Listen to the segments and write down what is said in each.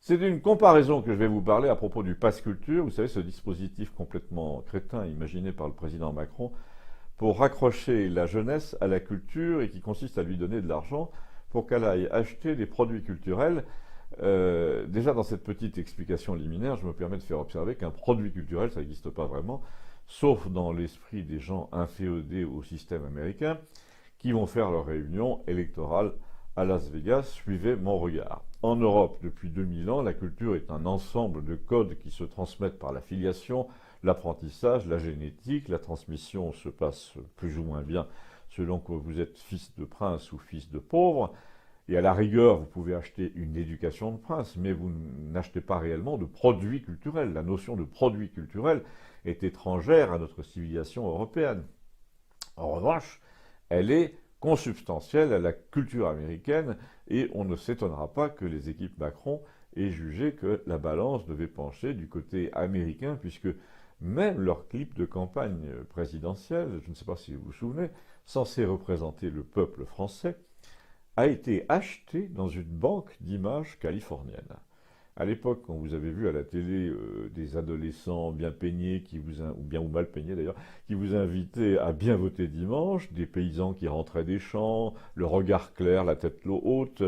C'est d'une comparaison que je vais vous parler à propos du Pass Culture, vous savez, ce dispositif complètement crétin imaginé par le président Macron pour raccrocher la jeunesse à la culture et qui consiste à lui donner de l'argent pour qu'elle aille acheter des produits culturels. Déjà dans cette petite explication liminaire, je me permets de faire observer qu'un produit culturel, ça n'existe pas vraiment, sauf dans l'esprit des gens inféodés au système américain, qui vont faire leur réunion électorale à Las Vegas. Suivez mon regard. En Europe, depuis 2000 ans, la culture est un ensemble de codes qui se transmettent par la filiation, l'apprentissage, la génétique. La transmission se passe plus ou moins bien selon que vous êtes fils de prince ou fils de pauvre. Et à la rigueur, vous pouvez acheter une éducation de prince, mais vous n'achetez pas réellement de produits culturels. La notion de produit culturel est étrangère à notre civilisation européenne. En revanche, elle est consubstantielle à la culture américaine et on ne s'étonnera pas que les équipes Macron aient jugé que la balance devait pencher du côté américain puisque même leur clip de campagne présidentielle, je ne sais pas si vous vous souvenez, censé représenter le peuple français, a été acheté dans une banque d'images californienne. À l'époque, quand vous avez vu à la télé des adolescents bien peignés, ou bien ou mal peignés d'ailleurs, qui vous invitaient à bien voter dimanche, des paysans qui rentraient des champs, le regard clair, la tête haute,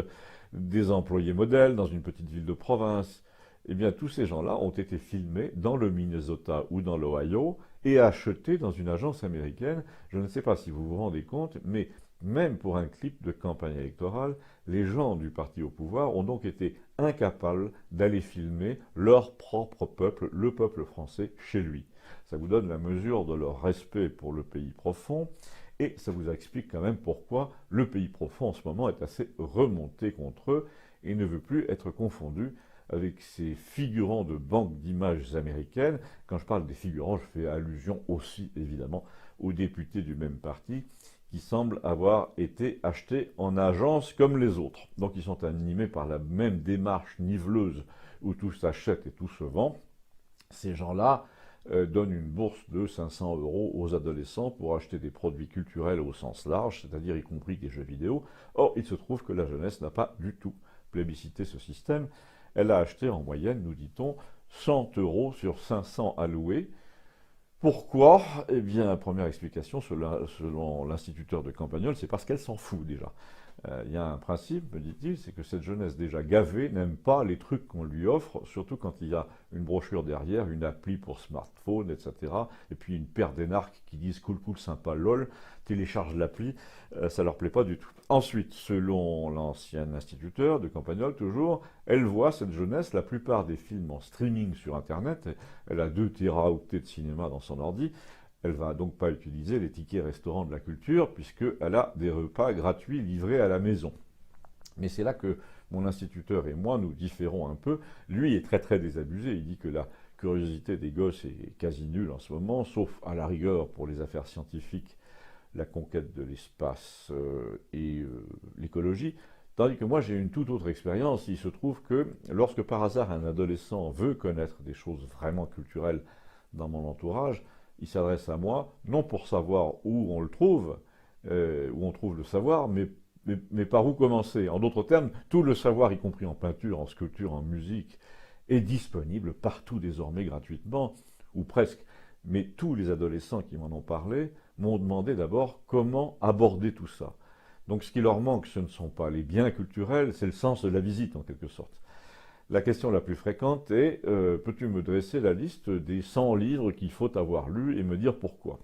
des employés modèles dans une petite ville de province, eh bien tous ces gens-là ont été filmés dans le Minnesota ou dans l'Ohio et achetés dans une agence américaine. Je ne sais pas si vous vous rendez compte, mais même pour un clip de campagne électorale, les gens du parti au pouvoir ont donc été incapables d'aller filmer leur propre peuple, le peuple français, chez lui. Ça vous donne la mesure de leur respect pour le pays profond et ça vous explique quand même pourquoi le pays profond en ce moment est assez remonté contre eux et ne veut plus être confondu avec ces figurants de banques d'images américaines. Quand je parle des figurants, je fais allusion aussi évidemment aux députés du même parti qui semblent avoir été achetés en agence comme les autres. Donc ils sont animés par la même démarche niveleuse où tout s'achète et tout se vend. Ces gens-là donnent une bourse de 500 € aux adolescents pour acheter des produits culturels au sens large, c'est-à-dire y compris des jeux vidéo. Or, il se trouve que la jeunesse n'a pas du tout plébiscité ce système. Elle a acheté en moyenne, nous dit-on, 100 € sur 500 alloués. Pourquoi? Eh bien, première explication, selon l'instituteur de Campagnol, c'est parce qu'elle s'en fout déjà. Il y a un principe, me dit-il, c'est que cette jeunesse déjà gavée n'aime pas les trucs qu'on lui offre, surtout quand il y a une brochure derrière, une appli pour smartphone, etc. Et puis une paire d'énarques qui disent cool, cool, sympa, lol, télécharge l'appli, ça leur plaît pas du tout. Ensuite, selon l'ancien instituteur de Campagnol, toujours, elle voit, cette jeunesse, la plupart des films en streaming sur Internet, elle a 2 téraoctets de cinéma dans son ordi, elle ne va donc pas utiliser les tickets restaurants de la culture puisqu'elle a des repas gratuits livrés à la maison. Mais c'est là que mon instituteur et moi nous différons un peu. Lui est très très désabusé. Il dit que la curiosité des gosses est quasi nulle en ce moment, sauf à la rigueur pour les affaires scientifiques, la conquête de l'espace et l'écologie. Tandis que moi j'ai une toute autre expérience. Il se trouve que lorsque par hasard un adolescent veut connaître des choses vraiment culturelles dans mon entourage, il s'adresse à moi, non pour savoir où on le trouve, où on trouve le savoir, mais par où commencer. En d'autres termes, tout le savoir, y compris en peinture, en sculpture, en musique, est disponible partout désormais gratuitement, ou presque. Mais tous les adolescents qui m'en ont parlé m'ont demandé d'abord comment aborder tout ça. Donc ce qui leur manque, ce ne sont pas les biens culturels, c'est le sens de la visite en quelque sorte. La question la plus fréquente est peux-tu me dresser la liste des 100 livres qu'il faut avoir lus et me dire pourquoi?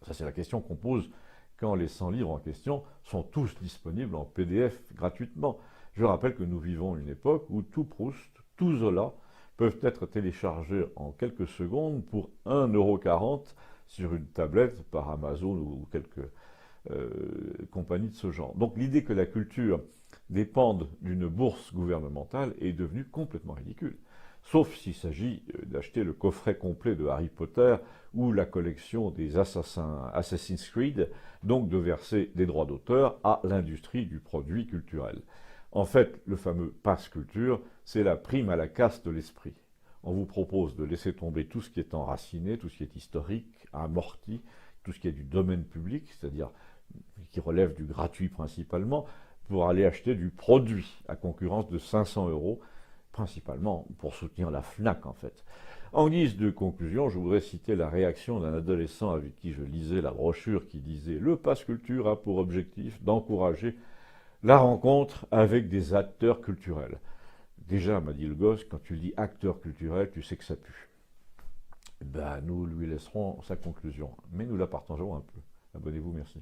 Ça, c'est la question qu'on pose quand les 100 livres en question sont tous disponibles en PDF gratuitement. Je rappelle que nous vivons une époque où tout Proust, tout Zola peuvent être téléchargés en quelques secondes pour 1,40 € sur une tablette par Amazon ou quelques compagnies de ce genre. Donc l'idée que la culture dépendent d'une bourse gouvernementale est devenue complètement ridicule. Sauf s'il s'agit d'acheter le coffret complet de Harry Potter ou la collection des Assassin's Creed, donc de verser des droits d'auteur à l'industrie du produit culturel. En fait, le fameux passe culture, c'est la prime à la casse de l'esprit. On vous propose de laisser tomber tout ce qui est enraciné, tout ce qui est historique, amorti, tout ce qui est du domaine public, c'est-à-dire qui relève du gratuit principalement, pour aller acheter du produit à concurrence de 500 € principalement pour soutenir la FNAC en fait. En guise de conclusion, je voudrais citer la réaction d'un adolescent avec qui je lisais la brochure qui disait « Le Pass Culture a pour objectif d'encourager la rencontre avec des acteurs culturels ». Déjà, m'a dit le gosse, quand tu dis acteur culturel, tu sais que ça pue. Ben, nous lui laisserons sa conclusion, mais nous la partageons un peu. Abonnez-vous, merci.